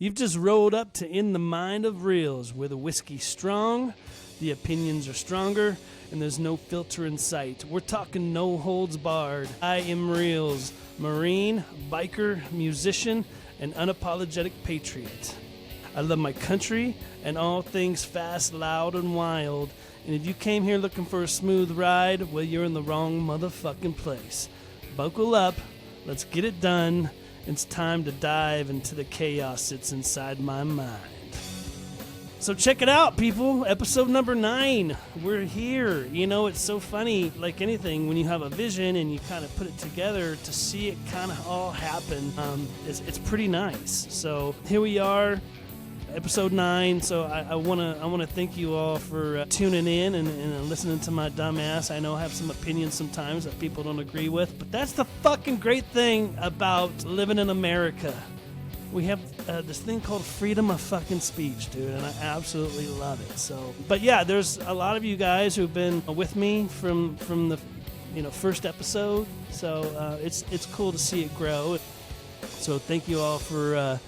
You've just rolled up to In the Mind of Reels, where the whiskey's strong, the opinions are stronger, and there's no filter in sight. We're talking no holds barred. I am Reels, Marine, biker, musician, and unapologetic patriot. I love my country and all things fast, loud, and wild. And if you came here looking for a smooth ride, well, you're in the wrong motherfucking place. Buckle up, let's get it done. It's time to dive into the chaos that's inside my mind. So check it out, people. Episode number 9. We're here. You know, it's so funny, like anything, when you have a vision and you kind of put it together, to see it kind of all happen, it's pretty nice. So here we are, episode 9. So I wanna thank you all for tuning in and listening to my dumb ass. I know I have some opinions sometimes that people don't agree with, but that's the fucking great thing about living in America. We have this thing called freedom of fucking speech, dude, and I absolutely love it. So, but yeah, there's a lot of you guys who've been with me from the first episode. So it's cool to see it grow. So thank you all for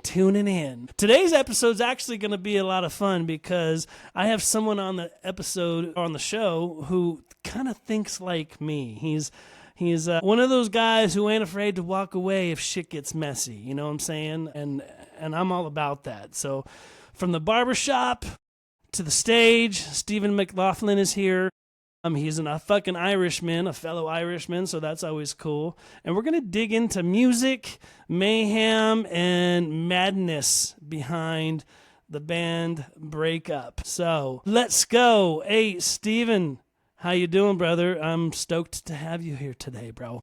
tuning in. Today's episode's actually going to be a lot of fun because I have someone on the episode, on the show, who kind of thinks like me. He's one of those guys who ain't afraid to walk away if shit gets messy. You know what I'm saying? And I'm all about that. So from the barbershop to the stage, Steven McLaughlin is here. He's a fucking Irishman, a fellow Irishman, so that's always cool. And we're going to dig into music, mayhem, and madness behind the band Breakup. So let's go. Hey, Steven, how you doing, brother? I'm stoked to have you here today, bro.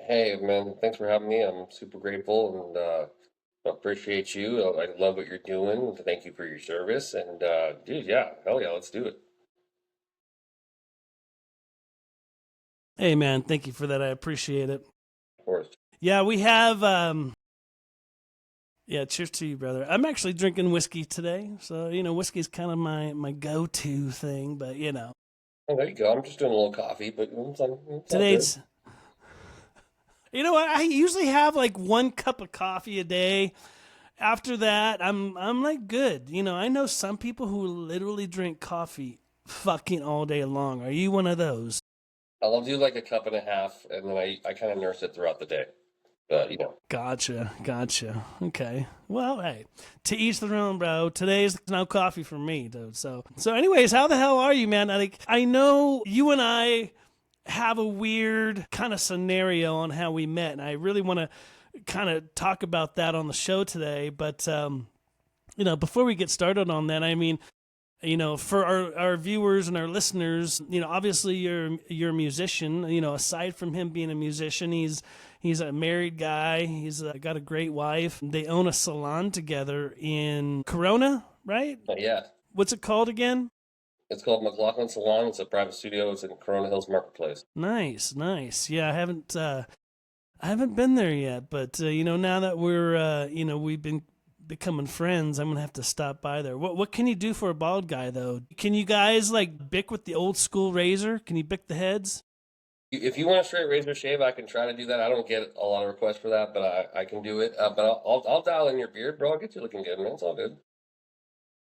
Hey, man, thanks for having me. I'm super grateful and appreciate you. I love what you're doing. Thank you for your service. And dude, yeah, hell yeah, let's do it. Hey, man, thank you for that. I appreciate it. Of course. Yeah, we have, cheers to you, brother. I'm actually drinking whiskey today. So, whiskey's kind of my go-to thing, but, Oh, there you go. I'm just doing a little coffee, but it's today's, I usually have like 1 cup of coffee a day. After that, I'm like good. I know some people who literally drink coffee fucking all day long. Are you one of those? I'll do like a cup and a half, and then I kind of nurse it throughout the day. But, Gotcha. Okay. Well, hey, to each their own, bro. Today's no coffee for me, dude. So anyways, how the hell are you, man? I know you and I have a weird kind of scenario on how we met, and I really want to kind of talk about that on the show today. But, before we get started on that, I mean, for our viewers and our listeners, obviously you're a musician. Aside from him being a musician, he's a married guy. He's got a great wife. They own a salon together in Corona, right? Yeah. What's it called again? It's called McLaughlin Salon. It's a private studio. It's in Corona Hills Marketplace. Nice. Yeah, I haven't been there yet, but now that we've been becoming friends, I'm gonna have to stop by there. What can you do for a bald guy, though? Can you guys bick with the old school razor? Can you bick the heads? If you want a straight razor shave, I can try to do that. I don't get a lot of requests for that, but I can do it. But I'll dial in your beard, bro. I'll get you looking good, man. It's all good.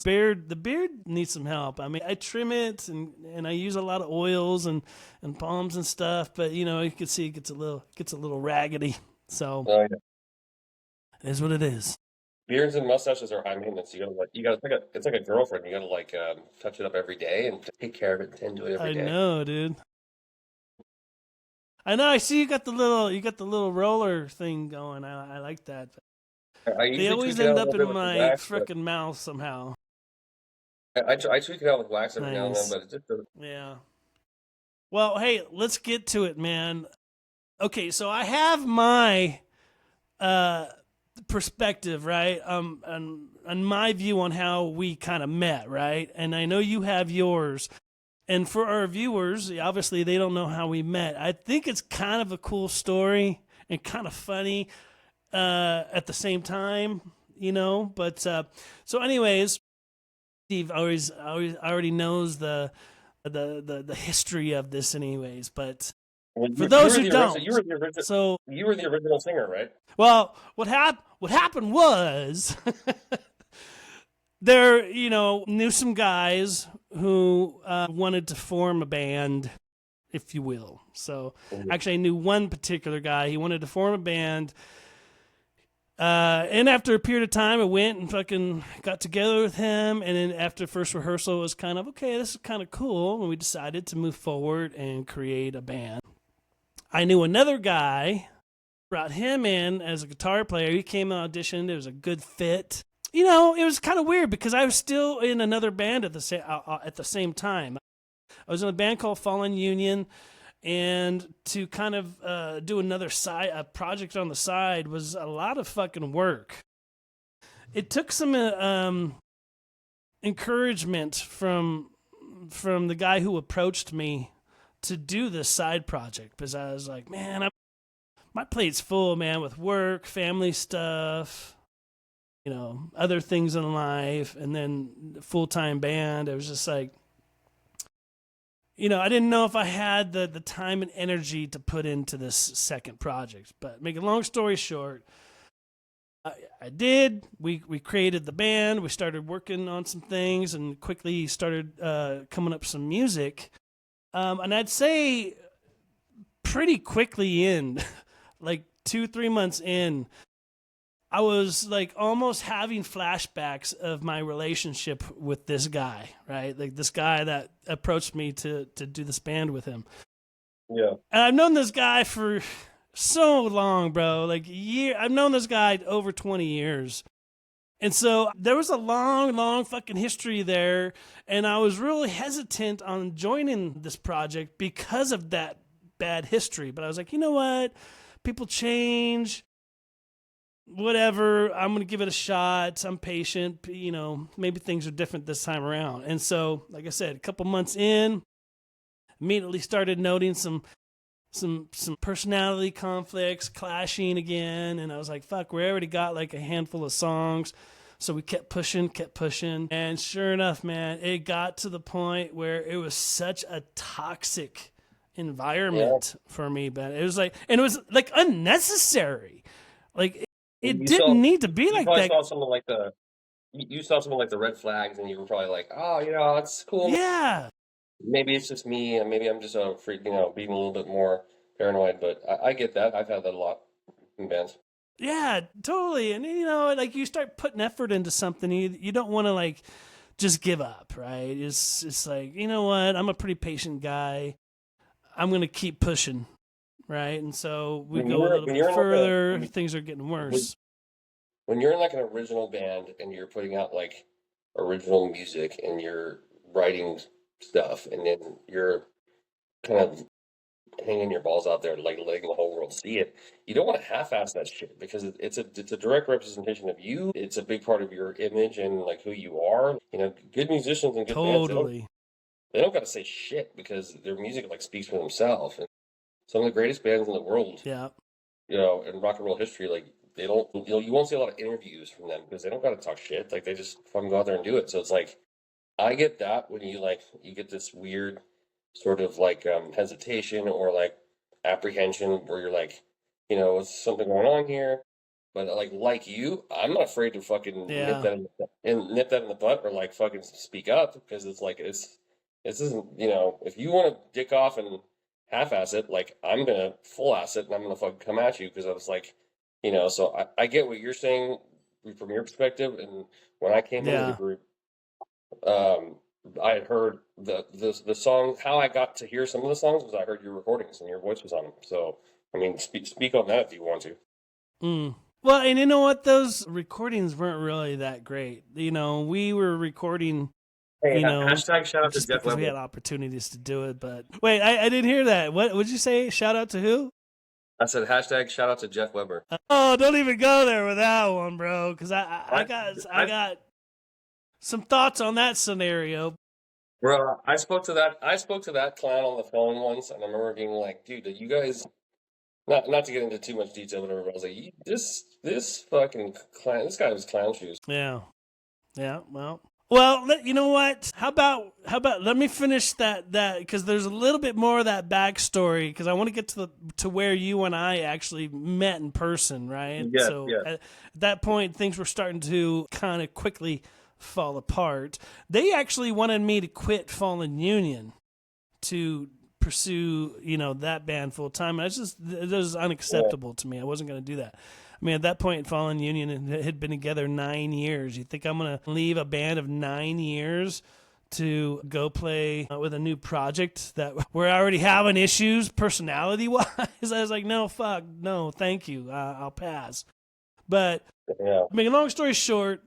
The beard needs some help. I mean, I trim it and I use a lot of oils and balms and stuff, but you can see it gets a little raggedy. So Yeah. it is what it is. Beards and mustaches are high maintenance. It's like a girlfriend. You gotta touch it up every day and take care of it and tend to it every day. I know, dude. I know. I see you got the little roller thing going. I like that. They always end up in my frickin' mouth somehow. I tweak it out with wax every now and then, but it just doesn't. Yeah. Well, hey, let's get to it, man. Okay, so I have my perspective, right? And my view on how we kind of met, right? And I know you have yours. And for our viewers, obviously they don't know how we met. I think it's kind of a cool story and kind of funny at the same time, But so, anyways, Steve already knows the history of this, anyways. But Well, For you those were who the original. don't, so You were the original singer, right? well, what happened was there, knew some guys who wanted to form a band, if you will. So Mhm. actually, I knew one particular guy. He wanted to form a band. And after a period of time, I went and fucking got together with him. And then after first rehearsal, it was kind of, okay, this is kind of cool. And we decided to move forward and create a band. I knew another guy, brought him in as a guitar player. He came and auditioned. It was a good fit. It was kind of weird because I was still in another band at the same time. I was in a band called Fallen Union, and to kind of do a project on the side was a lot of fucking work. It took some encouragement from the guy who approached me to do this side project, because I was like, man, my plate's full, man, with work, family stuff, other things in life, and then full-time band. It was just like, I didn't know if I had the time and energy to put into this second project. But make a long story short, I did. We created the band. We started working on some things and quickly started coming up some music. And I'd say pretty quickly in, like 2-3 months in, I was like almost having flashbacks of my relationship with this guy, right? Like this guy that approached me to do this band with him. Yeah. And I've known this guy for so long, bro. Like I've known this guy over 20 years. And so there was a long, long fucking history there. And I was really hesitant on joining this project because of that bad history. But I was like, you know what? People change. Whatever, I'm going to give it a shot. I'm patient. Maybe things are different this time around. And so, like I said, a couple months in, immediately started noting some personality conflicts clashing again. And I was like, fuck, we already got like a handful of songs. So we kept pushing. And sure enough, man, it got to the point where it was such a toxic environment for me, but it was like, and it was like unnecessary. Like, it didn't need to be like that. Saw something like you saw something like the red flags, and you were probably like, "Oh, that's cool." Yeah. Maybe it's just me, and maybe I'm just a freak, being a little bit more paranoid. But I get that. I've had that a lot in bands. Yeah, totally. And like you start putting effort into something, you don't want to like just give up, right? It's like, you know what? I'm a pretty patient guy. I'm gonna keep pushing. Right, and so we go a little bit further. Things are getting worse. When you're in like an original band and you're putting out like original music and you're writing stuff, and then you're kind of hanging your balls out there, like letting the whole world see it, you don't want to half-ass that shit, because it's a direct representation of you. It's a big part of your image and like who you are. Good musicians and good bands, they don't got to say shit, because their music like speaks for themselves. And some of the greatest bands in the world, in rock and roll history, like they don't, you won't see a lot of interviews from them because they don't got to talk shit. Like they just fucking go out there and do it. So it's like, I get that when you get this weird sort of like hesitation or like apprehension where you're like, what's something going on here? But like you, I'm not afraid to fucking nip that in the butt, or like fucking speak up, because it's like this isn't, if you want to dick off and half-ass it, like I'm gonna full-ass it, and I'm gonna fucking come at you, because I was like, so I get what you're saying from your perspective. And when I came into the group, I had heard the song. How I got to hear some of the songs was I heard your recordings and your voice was on them. So I mean, speak on that if you want to. Well, and you know what? Those recordings weren't really that great. We were recording. Hashtag shout out to just Jeff because Weber. we had opportunities to do it. But wait, I didn't hear that. What would you say? Shout out to who? I said hashtag shout out to Jeff Weber. Oh, don't even go there with that one, bro. Because I got some thoughts on that scenario. Bro, I spoke to that clown on the phone once, and I remember being like, dude, you guys, not to get into too much detail, but I was like, this fucking clown, this guy was clown shoes. Yeah. Well, Well, you know what? How about let me finish that because there's a little bit more of that backstory because I want to get to where you and I actually met in person, right? Yes, So yes. at that point, things were starting to kind of quickly fall apart. They actually wanted me to quit Fallen Union to pursue, that band full time. And it was Yeah. unacceptable to me. I wasn't going to do that. I mean, at that point, Fallen Union had been together 9 years. You think I'm going to leave a band of 9 years to go play with a new project that we're already having issues personality wise? I was like, no, fuck, no, thank you. I'll pass. But Yeah. make a long story short,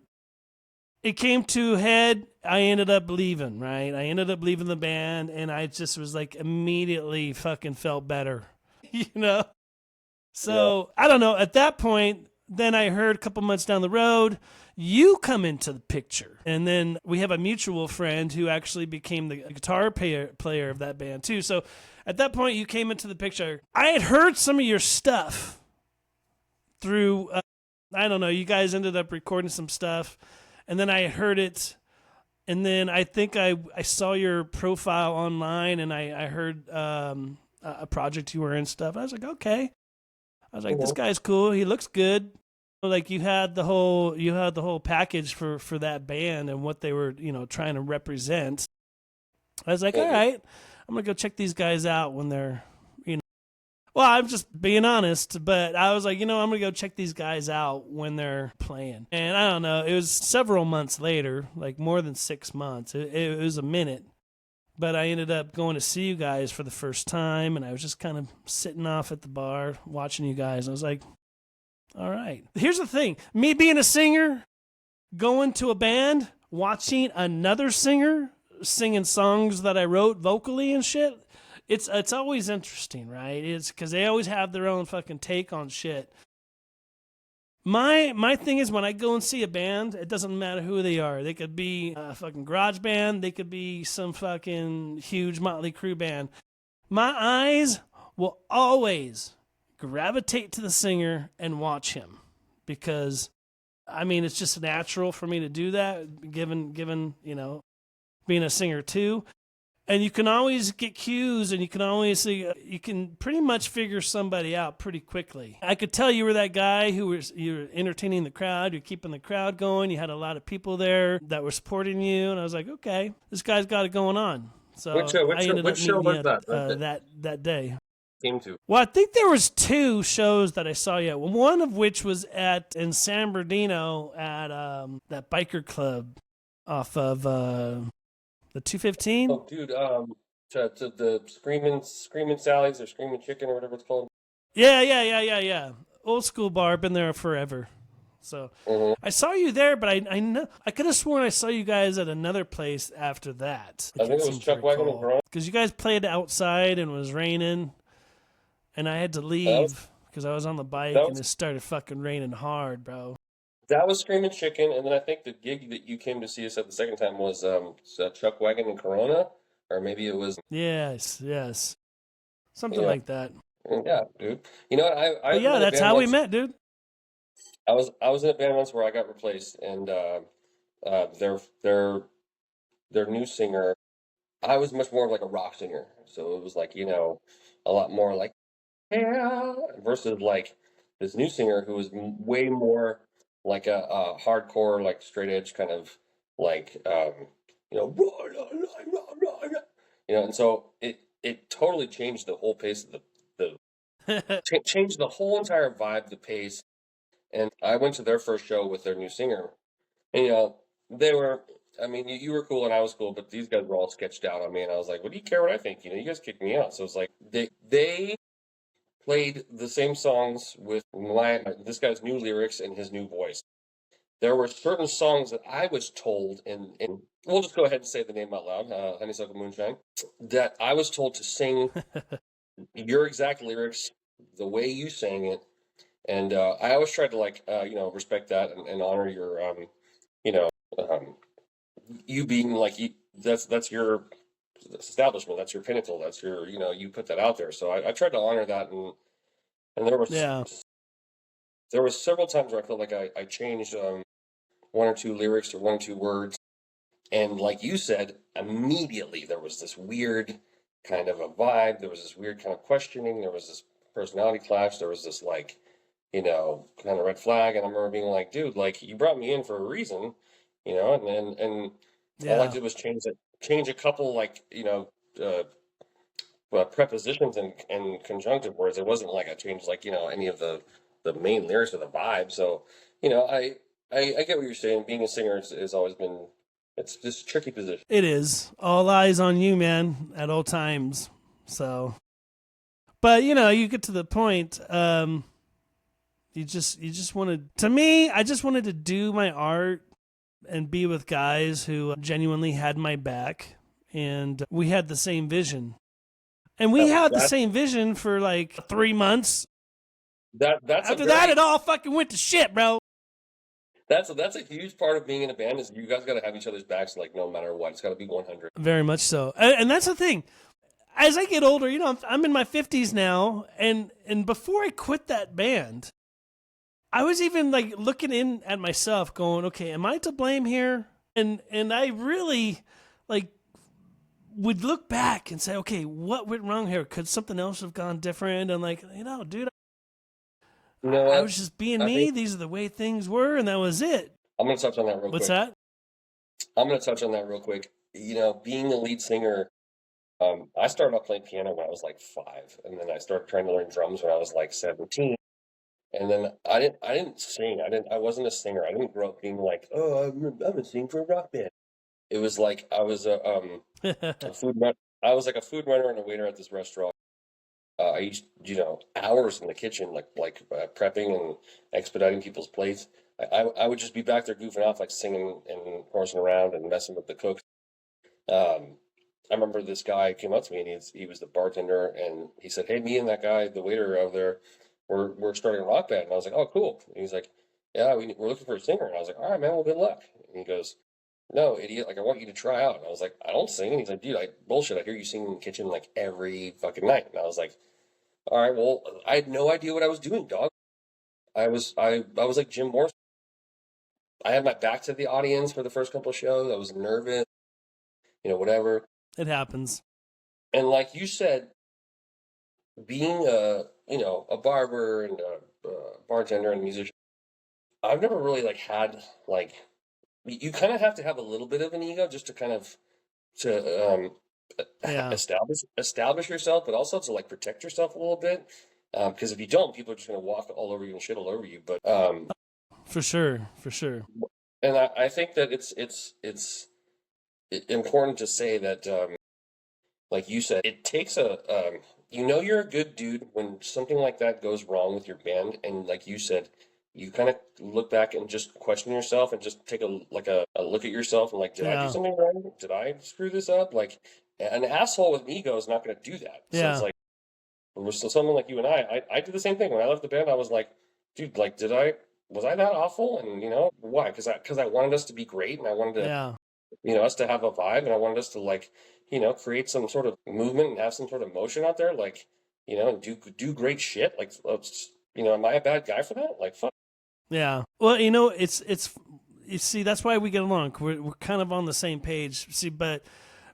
it came to a head. I ended up leaving, right? I ended up leaving the band, and I just was like immediately fucking felt better, you know? Yeah. So I don't know. At that point, then I heard a couple months down the road, you come into the picture. And then we have a mutual friend who actually became the guitar player of that band, too. So at that point, you came into the picture. I had heard some of your stuff through, I don't know, you guys ended up recording some stuff. And then I heard it. And then I think I saw your profile online and I heard a project you were in stuff. I was like, okay. I was like, this Mhm. guy's cool. He looks good. Like you had the whole package for that band and what they were, trying to represent. I was like, all Mhm. right, I'm gonna go check these guys out when they're, well, I'm just being honest, but I was like, I'm gonna go check these guys out when they're playing. And I don't know, it was several months later, like more than 6 months. It was a minute. But I ended up going to see you guys for the first time, and I was just kind of sitting off at the bar watching you guys. I was like, all right. Here's the thing, me being a singer, going to a band, watching another singer singing songs that I wrote vocally and shit. It's always interesting, right? It's because they always have their own fucking take on shit. My thing is when I go and see a band, it doesn't matter who they are. They could be a fucking garage band, they could be some fucking huge Motley Crue band. My eyes will always gravitate to the singer and watch him because I mean it's just natural for me to do that given, being a singer too. And you can always get cues and you can always see you can pretty much figure somebody out pretty quickly. I could tell you were that guy you were entertaining the crowd, you're keeping the crowd going, you had a lot of people there that were supporting you, and I was like, okay, this guy's got it going on. Which So show? Which I show? ended Which up show meeting was you that? That that day. came to. Well, I think there was two shows that I saw you at. One of which was in San Bernardino at that biker club off of the 215. Oh, dude. To the screaming Sally's or screaming chicken or whatever it's called. Yeah. Old school bar, been there forever. So Hmm. I saw you there, but I know I could have sworn I saw you guys at another place after that. I I can't think it was seem to Chuck Wagon and recall Corona. because you guys played outside and it was raining, and I had to That was leave because I was on the bike that and was it started fucking raining hard, bro. that was screaming chicken, and then I think the gig that you came to see us at the second time was Chuck Wagon and Corona, or maybe it was. Yes, something Yeah, like that. yeah, dude. You know what? I But was yeah, in a that's band how we once. met, dude. I was in a band once where I got replaced, and their their new singer. I was much more of like a rock singer, so it was like a lot more like yeah versus like this new singer who was way more like a hardcore like straight edge kind of like and so it totally changed the whole pace of changed the whole entire vibe, the pace. And I went to their first show with their new singer, and they were. I mean, you were cool and I was cool, but these guys were all sketched out on me, and I was like, "What do you care what I think? You guys kicked me out." So it's like they played the same songs with this guy's new lyrics and his new voice. There were certain songs that I was told, and we'll just go ahead and say the name out loud, Honeysuckle Moonshine, that I was told to sing your exact lyrics the way you sang it. And I always tried to like, respect that and honor your, you know, um, you being like, that's your establishment, that's your pinnacle, that's your, you put that out there. So I tried to honor that. And Yeah. there was several times where I felt like I changed one or two lyrics or one or two words And like you said, immediately there was this weird kind of a vibe. There was this weird kind of questioning. There was this personality clash. There was this like, kind of red flag. And I remember being like, dude, like you brought me in for a reason, and all I Yeah. did was change a couple like, uh, prepositions and conjunctive words. It wasn't like I changed like, any of the main lyrics or the vibe. So, I get what you're saying. Being a singer has always been, it's just a tricky position. It is. All eyes on you, man, at all times. So, but you get to the point. You just wanted. To me, I just wanted to do my art and be with guys who genuinely had my back, and we had the same vision. And we That, had the that, same vision for like 3 months. that's a After that, it very, all fucking went to shit, bro. that's a huge part of being in a band is you guys got to have each other's backs, like no matter what. It's got to be 100. Very much so. And that's the thing. As I get older, I'm in my 50s now, and before I quit that band, I was even like looking in at myself going, okay, am I to blame here? And I really like would look back and say, okay, what went wrong here? Could something else have gone different? And like, dude, You know I what? was just being I me. think These are the way things were, and that was it. I'm going to touch on that real What's quick. that? I'm going to touch on that real quick. Being a lead singer, I started off playing piano when I was like 5, and then I started trying to learn drums when I was like 17. And then I didn't sing. I wasn't a singer. I didn't grow up being like, oh, I'm gonna sing for a rock band. It was like I was a food run. I was like a food runner and a waiter at this restaurant. I used, hours in the kitchen, prepping and expediting people's plates. I would just be back there goofing off, like singing and horsing around and messing with the cooks. Um, I remember this guy came up to me and he was the bartender and he said, "Hey, me and that guy, the waiter over there, we're starting a rock band." And I was like, "Oh, cool." And he's like, "Yeah, we're looking for a singer." And I was like, "All right, man, well, good luck." And he goes, "No, idiot, like I want you to try out." And I was like, "I don't sing." And he's like, "Dude, bullshit. I hear you sing in the kitchen like every fucking night." And I was like, "All right, well, I had no idea what I was doing, dog. I was like Jim Morrison. I had my back to the audience for the first couple of shows. I was nervous, whatever." It happens. And like you said, being a barber and a bartender and a musician, I've never really like had like you kind of have to have a little bit of an ego just to kind of to Yeah, establish yourself, but also to like protect yourself a little bit. Because if you don't, people are just going to walk all over you and shit all over you. But for sure, for sure. and I think that it's important to say that like you said, it takes you're a good dude when something like that goes wrong with your band, and like you said, you kind of look back and just question yourself and just take a look at yourself and like, did I do Yeah, something wrong? Did I screw this up? Like, an asshole with an ego is not going to do that. So it's yeah, like, we're still someone like you and I did the same thing when I left the band. I was like, dude, like, was I that awful? And why? Because I wanted us to be great, and I wanted to yeah. us to have a vibe, and I wanted us to like, create some sort of movement and have some sort of motion out there, like, and do great shit. Like, am I a bad guy for that? Like, fuck. Yeah. Well, it's you see that's why we get along. We're kind of on the same page. See, but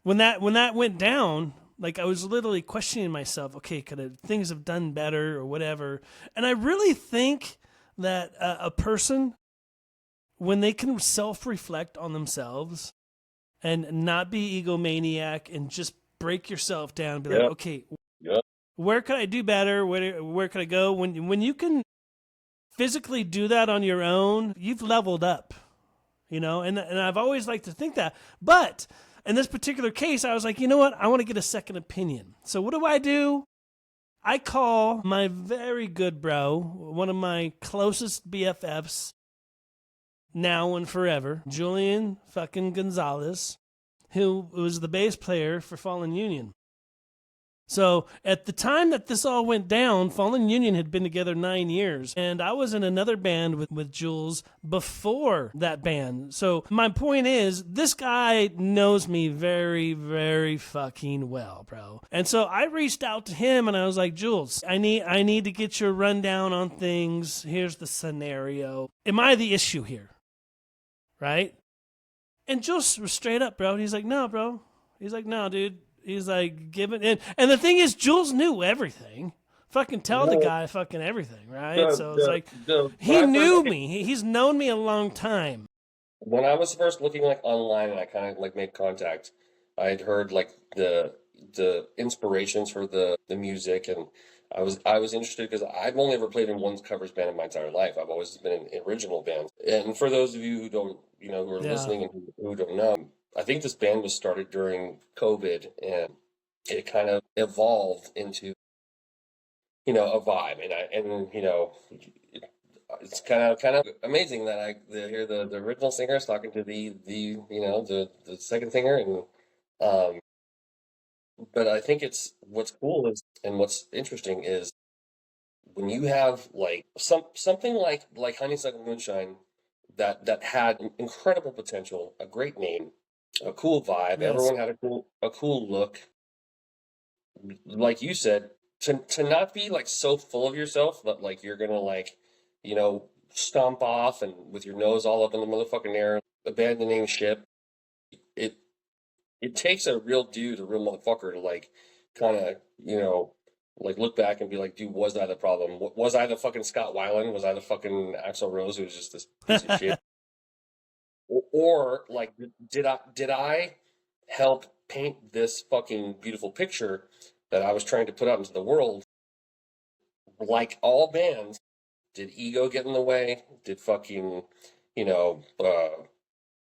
when that went down, like I was literally questioning myself. Okay, things have done better or whatever? And I really think that a person when they can self-reflect on themselves and not be egomaniac and just break yourself down and be like, Yeah, okay, yeah, where could I do better? Where could I go? When you can physically do that on your own, you've leveled up, and I've always liked to think that. But in this particular case, I was like, you know what? I want to get a second opinion. So what do? I call my very good bro, one of my closest BFFs now and forever, Julian fucking Gonzalez, who was the bass player for Fallen Union. So at the time that this all went down, Fallen Union had been together 9 years, and I was in another band with Jules before that band. So my point is, this guy knows me very, very fucking well, bro. And so I reached out to him and I was like, Jules, I need to get your rundown on things. Here's the scenario. Am I the issue here? Right? And Jules was straight up, bro. He's like, no, bro. He's like, no, dude. He's like, give it. And the thing is, Jules knew everything. Fucking tell the Well, guy fucking everything, right? the So it's like, when he I first knew okay, me. He's known me a long time. when I was first looking like online and I kind of like made contact, I had heard like the inspirations for the music, and I was interested because I've only ever played in one covers band in my entire life. I've always been in original bands. And for those of you who don't, who are Yeah. listening and who don't know, I think this band was started during COVID, and it kind of evolved into a vibe, it's kind of amazing that I hear the original singer is talking to the second singer, and um but I think it's what's cool is and what's interesting is when you have like something like Honeysuckle Moonshine that had incredible potential, a great name, a cool vibe, Yes. everyone had a cool look, like you said, to not be like so full of yourself that like you're gonna like, stomp off and with your nose all up in the motherfucking air, abandoning ship. It it takes a real dude, a real motherfucker to like kind of, like look back and be like, dude, was I the problem? Was I the fucking Scott Weiland? Was I the fucking Axl Rose who was just this piece of shit? Or like, did I help paint this fucking beautiful picture that I was trying to put out into the world? Like all bands, did ego get in the way? Did fucking,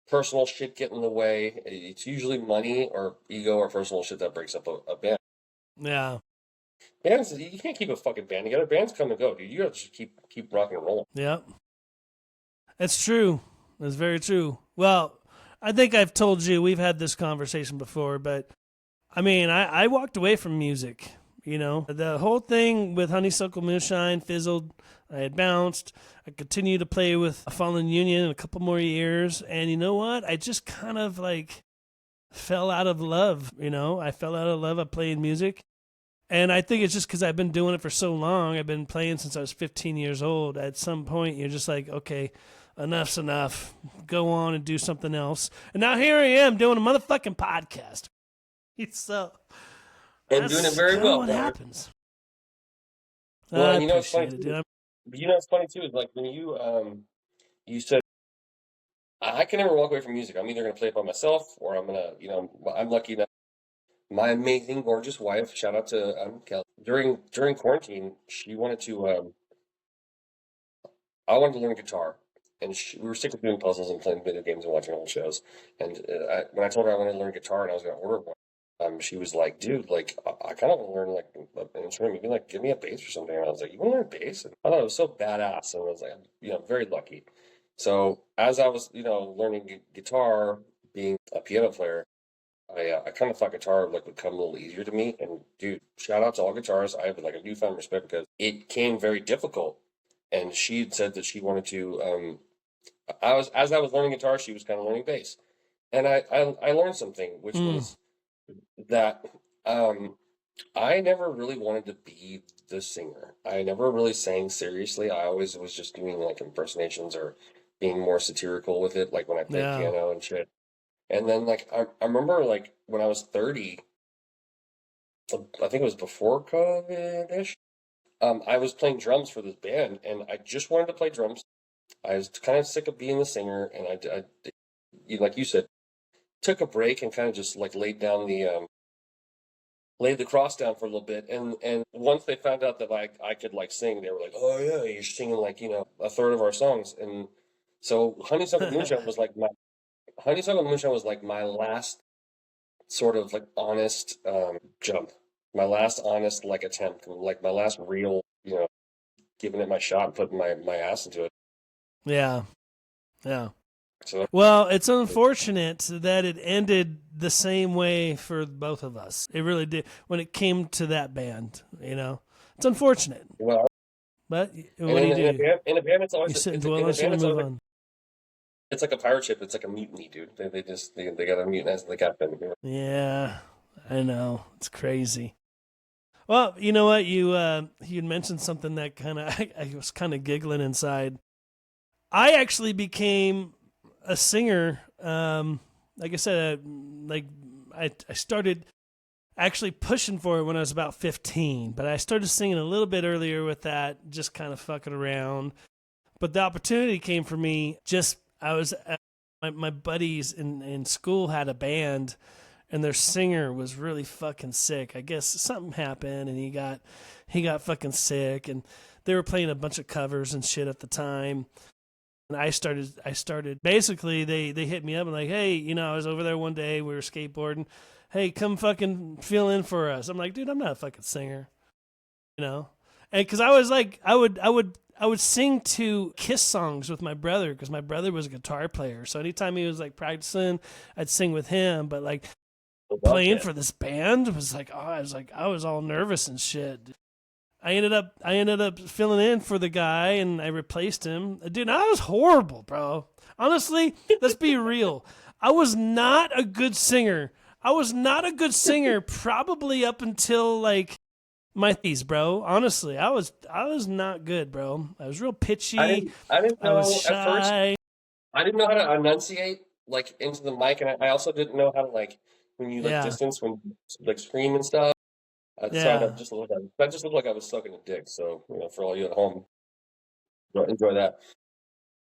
personal shit get in the way? It's usually money or ego or personal shit that breaks up a band. Yeah. Bands, you can't keep a fucking band together. Bands come and go, dude. You gotta just keep rocking and rolling. Yeah. It's true. It's very true. Well, I think I've told you we've had this conversation before, but I mean, I walked away from music. The whole thing with Honeysuckle Moonshine fizzled. I had bounced. I continued to play with a Fallen Union in a couple more years. And you know what? I just kind of like fell out of love. I fell out of love of playing music. And I think it's just because I've been doing it for so long. I've been playing since I was 15 years old. At some point, you're just like, okay, enough's enough. Go on and do something else. And now here I am doing a motherfucking podcast. So And doing it that's very kind of well, what brother. happens. Well, I and it's funny appreciate it, too. dude. It's funny too is like when you said I can never walk away from music. I'm either gonna play it by myself or I'm gonna, I'm lucky enough. My amazing, gorgeous wife, shout out to Kelly. During quarantine, she wanted to. I wanted to learn guitar, and we were sick of doing puzzles and playing video games and watching old shows. And when I told her I wanted to learn guitar and I was going to order one, she was like, "Dude, like I kind of want to learn like an instrument. Maybe like give me a bass or something." And I was like, "You want to learn bass?" And I thought it was so badass, and I was like, very lucky. So as I was, learning guitar, being a piano player. I kind of thought guitar like would come a little easier to me. And dude, shout out to all guitarists. I have like a newfound respect because it came very difficult. And she had said that she wanted to. As I was learning guitar, she was kind of learning bass, and I learned something, which Mm. was that I never really wanted to be the singer. I never really sang seriously. I always was just doing like impersonations or being more satirical with it, like when I played Yeah. piano and shit. And then like I remember like when I was 30, I think it was before COVID-ish. I was playing drums for this band, and I just wanted to play drums. I was kind of sick of being the singer, and like you said, took a break and kind of just like laid the cross down for a little bit. And once they found out that I could like sing, they were like, "Oh yeah, you're singing like a third of our songs." And so Honeysuckle Moonshine was like my last sort of like honest jump, my last honest like attempt, like my last real, giving it my shot and putting my ass into it. Yeah. Yeah. So Well, it's unfortunate that it ended the same way for both of us. It really did when it came to that band, It's unfortunate. well, But and what do you in a do? band, in a band, it's You always sit and it's dwell in on a shit band, and it's move always on. it's like a pirate ship. It's like a mutiny, dude. They got to mutinize the captain. Yeah, I know. It's crazy. Well, you know what? You mentioned something that kind of I was kind of giggling inside. I actually became a singer Like I said, I started actually pushing for it when I was about 15, but I started singing a little bit earlier with that, just kind of fucking around. But the opportunity came for me. I was my buddies in school had a band, and their singer was really fucking sick. I guess something happened, and he got fucking sick, and they were playing a bunch of covers and shit at the time. And I started basically they hit me up and like, hey, I was over there one day, we were skateboarding. Hey, come fucking fill in for us. I'm like, dude, I'm not a fucking singer, And because I was like, I would sing to Kiss songs with my brother because my brother was a guitar player. So anytime he was like practicing, I'd sing with him. But like playing for this band was like, I was all nervous and shit. I ended up filling in for the guy and I replaced him. Dude, I was horrible, bro. Honestly, let's be real. I was not a good singer. Probably up until like my 30s, bro. Honestly, I was not good, bro. I was real pitchy. I didn't know I was shy. at first. I didn't know how to enunciate like into the mic, and I also didn't know how to like when you like distance when you, like scream and stuff. So that just looked like I was sucking a dick. So for all you at home, enjoy that.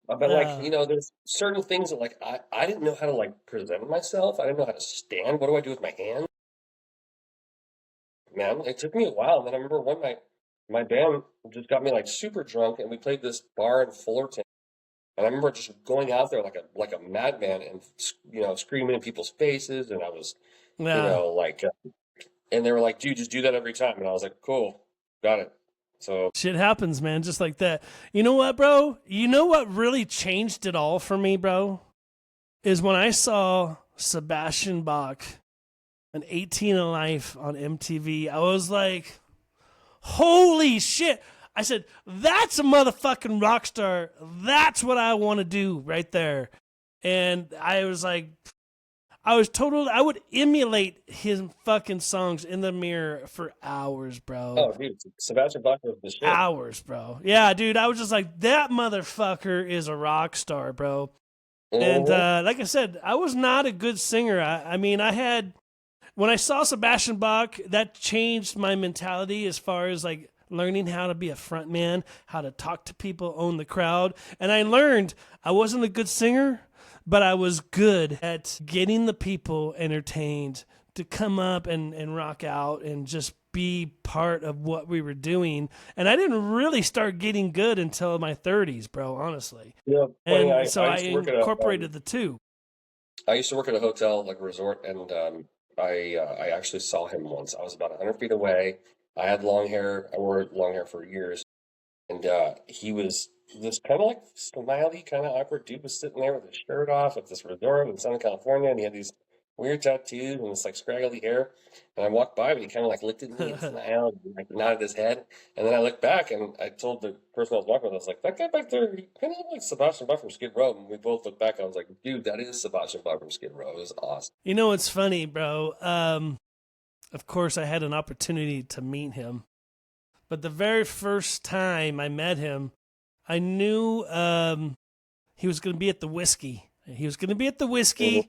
But like there's certain things that like I didn't know how to like present myself. I didn't know how to stand. What do I do with my hands? Man, it took me a while. And then I remember one night, my band just got me like super drunk, and we played this bar in Fullerton. And I remember just going out there like a madman, and screaming in people's faces. And I was, and they were like, "Dude, just do that every time." And I was like, "Cool, got it." So shit happens, man, just like that. You know what, bro? You know what really changed it all for me, bro? Is when I saw Sebastian Bach, an 18 in Life on MTV. I was like, holy shit. I said, that's a motherfucking rock star. That's what I want to do right there. And I was like, I would emulate his fucking songs in the mirror for hours, bro. Oh, dude, Sebastian Bach was the shit. Hours, bro. Yeah, dude, I was just like, that motherfucker is a rock star, bro. And like I said, I was not a good singer. I mean, when I saw Sebastian Bach, that changed my mentality as far as like learning how to be a front man, how to talk to people, own the crowd. And I learned I wasn't a good singer, but I was good at getting the people entertained to come up and rock out and just be part of what we were doing. And I didn't really start getting good until my 30s, bro, honestly. Yeah, and I incorporated the two. I used to work at a hotel, like a resort, and I actually saw him once. I was about 100 feet away. I had long hair. I wore long hair for years. And he was this kind of like smiley, kind of awkward dude was sitting there with his shirt off at this resort in Southern California, and he had these weird tattoos and this like scraggly hair. And I walked by, but he kind of like looked at me and smiled and like nodded his head. And then I looked back and I told the person I was walking with, I was like, that guy back there, he kind of looked like Sebastian Bach from Skid Row. And we both looked back and I was like, dude, that is Sebastian Bach from Skid Row. It was awesome. You know what's funny, bro? Of course, I had an opportunity to meet him. But the very first time I met him, I knew he was going to be at the Whiskey.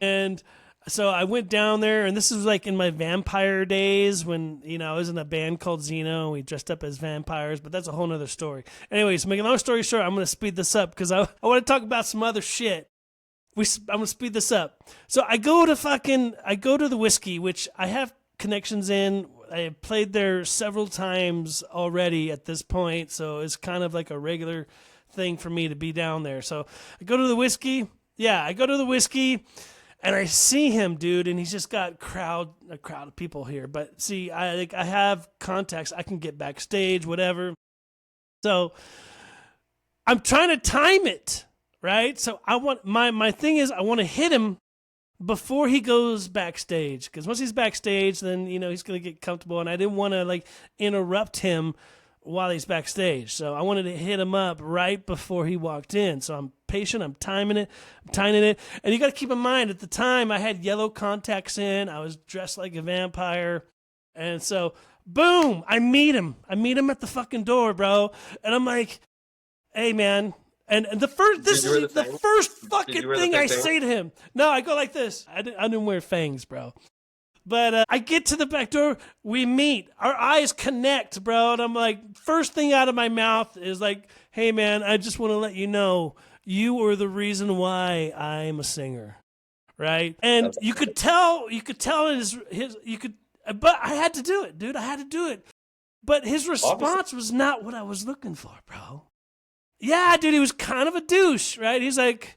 And so I went down there, and this was like in my vampire days when, I was in a band called Xeno, and we dressed up as vampires, but that's a whole nother story. Anyways, making a long story short, I'm going to speed this up because I want to talk about some other shit. I'm going to speed this up. So I go to the Whiskey, which I have connections in. I have played there several times already at this point, so it's kind of like a regular thing for me to be down there. So I go to the Whiskey. Yeah, I go to the Whiskey, and I see him, dude, and he's just got a crowd of people here. But see, I have contacts. I can get backstage, whatever. So I'm trying to time it, right? So I want my thing is I want to hit him before he goes backstage, because once he's backstage, then he's gonna get comfortable, and I didn't want to like interrupt him while he's backstage, so I wanted to hit him up right before he walked in. So I'm patient, I'm timing it, and you got to keep in mind at the time I had yellow contacts in, I was dressed like a vampire, and so boom, I meet him at the fucking door, bro, and I'm like, hey man, And the first, this Did you wear is the fangs? first Did you fucking wear the thing fake I fangs? say to him. No, I go like this. I didn't wear fangs, bro. But I get to the back door. We meet. Our eyes connect, bro. And I'm like, first thing out of my mouth is like, hey, man, I just want to let you know you are the reason why I'm a singer. Right? And That's you could tell in but I had to do it, dude. I had to do it. But his response was not what I was looking for, bro. Yeah, dude, he was kind of a douche, right? He was like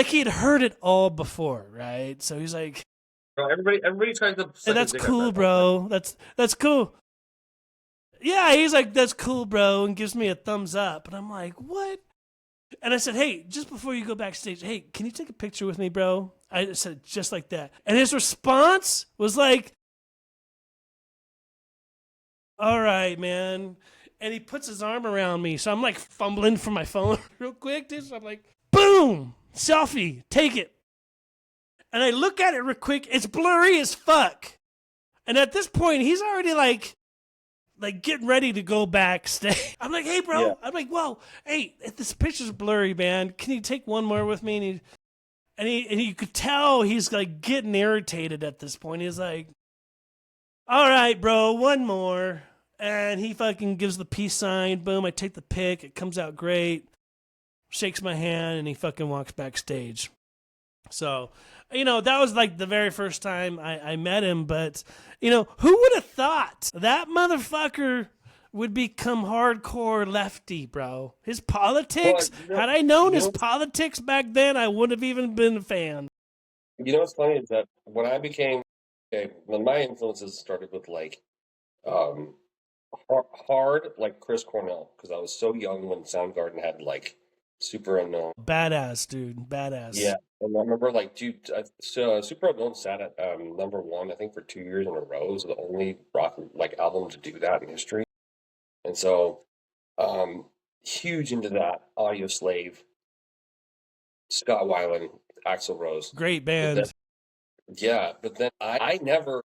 he'd heard it all before, right? So he's like, Bro, everybody tries to. hey, that's cool, bro. That's cool. Yeah, he's like, that's cool, bro, and gives me a thumbs up. And I'm like, what? And I said, hey, just before you go backstage, hey, can you take a picture with me, bro? I said it just like that. And his response was like, all right, man. And he puts his arm around me. So I'm like fumbling for my phone real quick, dude. So I'm like, boom, selfie, take it. And I look at it real quick. It's blurry as fuck. And at this point, he's already like getting ready to go backstage. I'm like, hey, bro. Yeah. I'm like, whoa, hey, this picture's blurry, man. Can you take one more with me? And you could tell he's like getting irritated at this point. He's like, all right, bro, one more. And he fucking gives the peace sign. Boom, I take the pic. It comes out great. Shakes my hand, and he fucking walks backstage. So, that was like the very first time I met him. But, who would have thought that motherfucker would become hardcore lefty, bro? His politics, had I known his politics back then, I wouldn't have even been a fan. You know what's funny is that when my influences started with like, hard like Chris Cornell, because I was so young when Soundgarden had like Super Unknown. Badass, dude. Badass. Yeah. And I remember like, dude, so Super Unknown sat at #1, I think, for 2 years in a row. It was the only rock like album to do that in history. And so huge into that. Audio Slave, Scott Weiland, Axl Rose. Great band. But then I never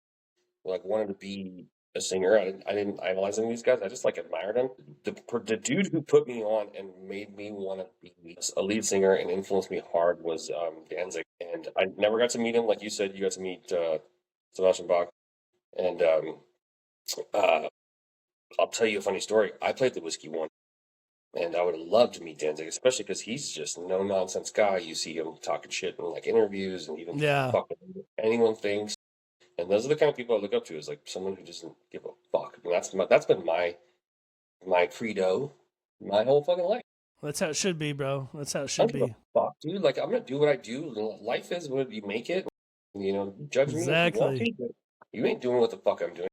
like wanted to be a singer. I didn't idolize any of these guys. I just like admired them. The dude who put me on and made me want to be a lead singer and influenced me hard was Danzig. And I never got to meet him. Like you said, you got to meet Sebastian Bach. And I'll tell you a funny story. I played the Whiskey One, and I would have loved to meet Danzig, especially because he's just no nonsense guy. You see him talking shit in like interviews, and even fucking anyone thinks. And those are the kind of people I look up to, is like someone who doesn't give a fuck. And that's been my credo my whole fucking life. That's how it should be, bro. That's how it should be. Fuck, dude. Like, I'm gonna do what I do. Life is what you make it. Judge me if you want to, but you ain't doing what the fuck I'm doing.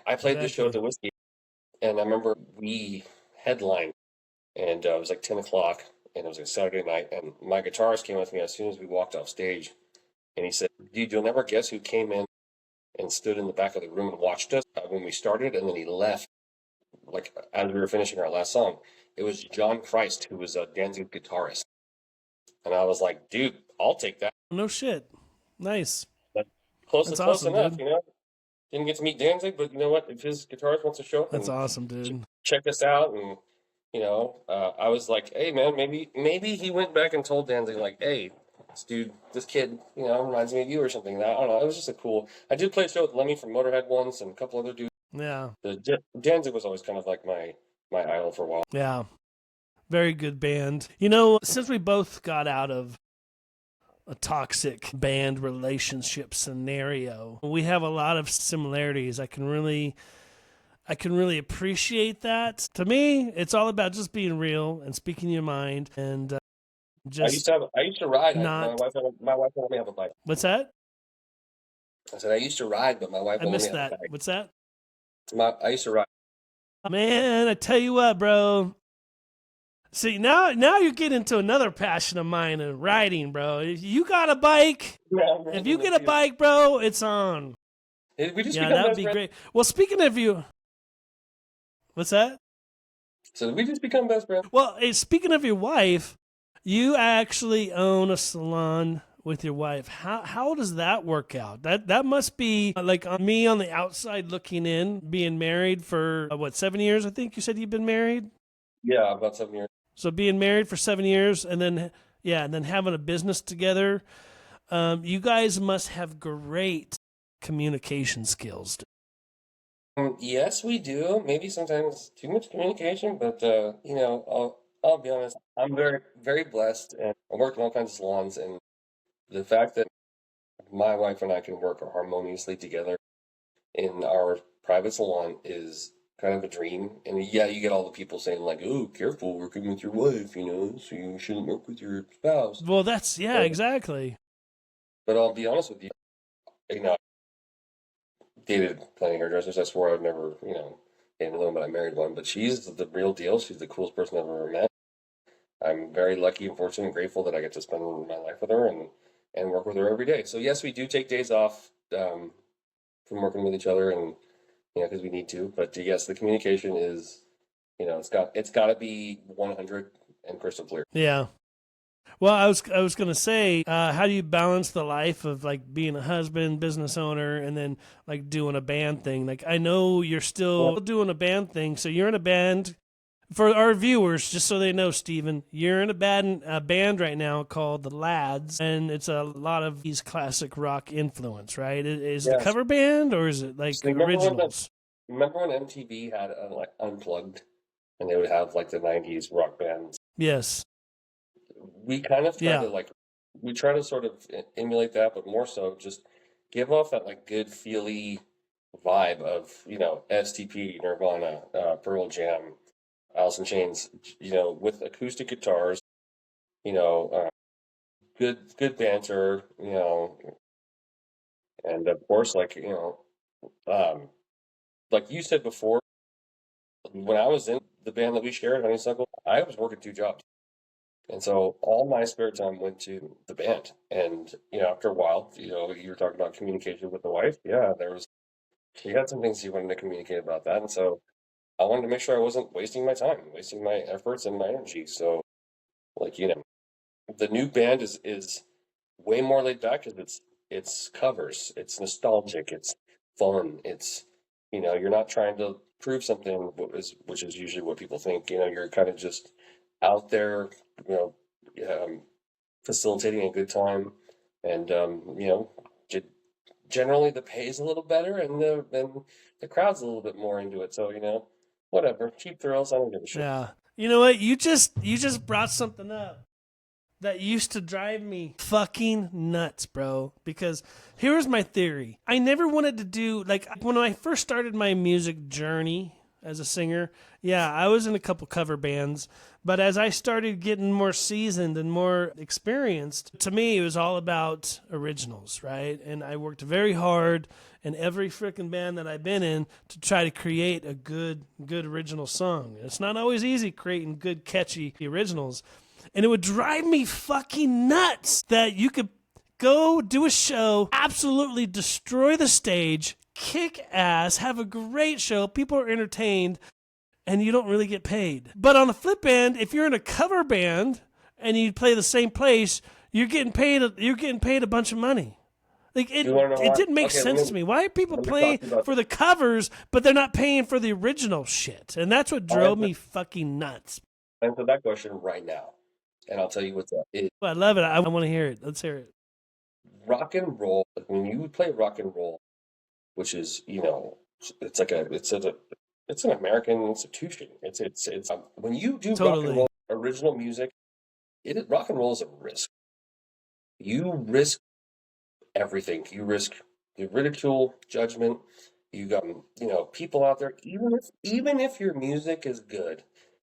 I played this show at the Whiskey, and I remember we headlined, and it was like 10 o'clock, and it was a Saturday night, and my guitarist came with me as soon as we walked off stage. And he said, dude, you'll never guess who came in and stood in the back of the room and watched us when we started. And then he left, like, as we were finishing our last song. It was John Christ, who was a Danzig guitarist. And I was like, dude, I'll take that. No shit. Nice. But close awesome, enough, dude. Didn't get to meet Danzig, but you know what? If his guitarist wants to show up, that's awesome, dude. Check us out. And, I was like, hey, man, maybe he went back and told Danzig, like, hey, this kid, reminds me of you or something. I don't know. It was just I did play a show with Lemmy from Motorhead once and a couple other dudes. Yeah. Danzig was always kind of like my idol for a while. Yeah. Very good band. Since we both got out of a toxic band relationship scenario, we have a lot of similarities. I can really appreciate that. To me, it's all about just being real and speaking your mind, and I used to ride. My wife won't let me have a bike. What's that? I said I used to ride, but my wife won't let me have a bike. What's that? I used to ride. Man, I tell you what, bro. See, now you're getting into another passion of mine, of riding, bro. If you got a bike, if you get a bike, bro, it's on. That would be great. Well, speaking of you, what's that? So did we just become best friends? Well, speaking of your wife, you actually own a salon with your wife. How does that work out? That must be like on me on the outside looking in, being married for what, 7 years? I think you said you've been married. Yeah, about 7 years. So being married for 7 years, and then and then having a business together. You guys must have great communication skills. Yes, we do. Maybe sometimes too much communication, but I'll be honest. I'm very blessed, and I work in all kinds of salons, and the fact that my wife and I can work harmoniously together in our private salon is kind of a dream. And yeah, you get all the people saying like, "Oh, careful working with your wife, so you shouldn't work with your spouse." Well, that's exactly. But I'll be honest with you, you know, dated plenty of hairdressers. I swore I would never, date one, but I married one. But she's the real deal. She's the coolest person I've ever met. I'm very lucky and fortunate and grateful that I get to spend my life with her and work with her every day. So yes, we do take days off from working with each other, and because we need to. But yes, the communication is, it's got to be 100 and crystal clear. Yeah. Well, I was gonna say, how do you balance the life of like being a husband, business owner, and then like doing a band thing? Like I know you're still doing a band thing, so you're in a band. For our viewers, just so they know, Steven, you're in a band right now called The Lads, and it's a lot of these classic rock influence, right? Is it a cover band, or is it like originals? Remember when MTV had like Unplugged, and they would have like the 90s rock bands? Yes. We kind of try to we try to sort of emulate that, but more so just give off that like good feely vibe of, STP, Nirvana, Pearl Jam, Alice in Chains, with acoustic guitars, good banter, and of course, like you said before, when I was in the band that we shared, Honeysukle, I was working 2 jobs. And so all my spare time went to the band. And, after a while, you were talking about communication with the wife. Yeah, she had some things she wanted to communicate about that. And so I wanted to make sure I wasn't wasting my time, wasting my efforts and my energy. So, the new band is way more laid back because it's covers, it's nostalgic, it's fun, it's, you're not trying to prove something, which is usually what people think. You're kind of just out there, you know, facilitating a good time, and generally the pay is a little better, and the crowd's a little bit more into it. So whatever, cheap thrills. I don't give a shit. Yeah, you know what? You just brought something up that used to drive me fucking nuts, bro. Because here's my theory: I never wanted to do like when I first started my music journey as a singer. Yeah, I was in a couple cover bands. But as I started getting more seasoned and more experienced, to me, it was all about originals, right? And I worked very hard in every freaking band that I've been in to try to create a good original song. It's not always easy creating good, catchy originals. And it would drive me fucking nuts that you could go do a show, absolutely destroy the stage, kick ass, have a great show, people are entertained, and you don't really get paid. But on the flip end, if you're in a cover band and you play the same place, you're getting paid a bunch of money. Like it didn't make sense to me. Why are people paying for the covers but they're not paying for the original shit? And that's what drove me fucking nuts. Answer that question right now, and I'll tell you what's up. I love it. I want to hear it. Let's hear it. Rock and roll. When you play rock and roll, which is it's an American institution. It's when you do rock and roll original music, rock and roll is a risk. You risk everything. You risk the ridicule, judgment. You got people out there. Even if your music is good,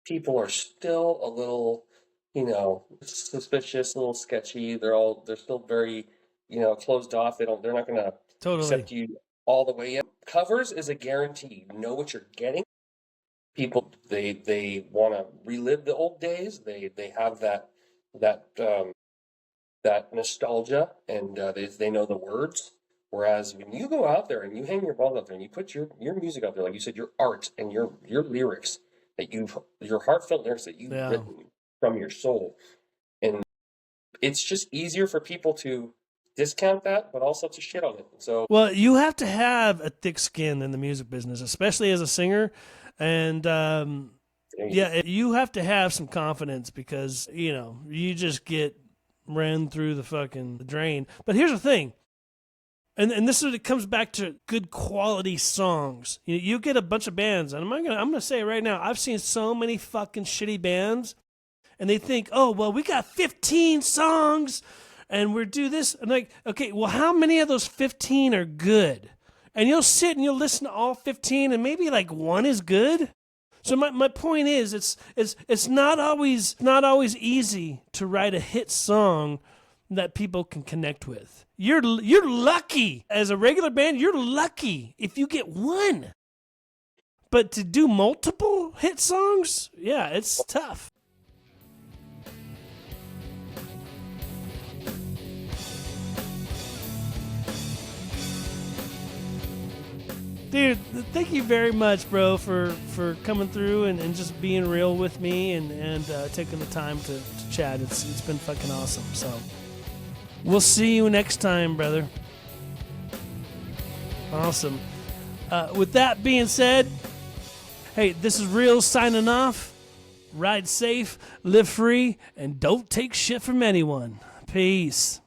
people are still a little suspicious, a little sketchy. They're still very closed off. They're not going to accept you all the way in. Covers is a guarantee. You know what you're getting. People they want to relive the old days. They have that nostalgia, and they know the words. Whereas when you go out there and you hang your balls out there and you put your music out there, like you said, your art and your lyrics your heartfelt lyrics that you've written from your soul, and it's just easier for people to discount that, but also to shit on it. So, well, you have to have a thick skin in the music business, especially as a singer. And yeah, you have to have some confidence because, you know, you just get ran through the fucking drain. But here's the thing. And this is it comes back to good quality songs. You get a bunch of bands, and I'm gonna say it right now, I've seen so many fucking shitty bands, and they think, oh well, we got 15 songs, and we're do this. And like, okay, well, how many of those 15 are good? And you'll sit and you'll listen to all 15, and maybe like one is good. So my point is, it's not always easy to write a hit song that people can connect with. You're lucky as a regular band. You're lucky if you get one. But to do multiple hit songs, yeah, it's tough. Dude, thank you very much, bro, for coming through and just being real with me and taking the time to chat. It's been fucking awesome. So we'll see you next time, brother. Awesome. With that being said, hey, this is Real signing off. Ride safe, live free, and don't take shit from anyone. Peace.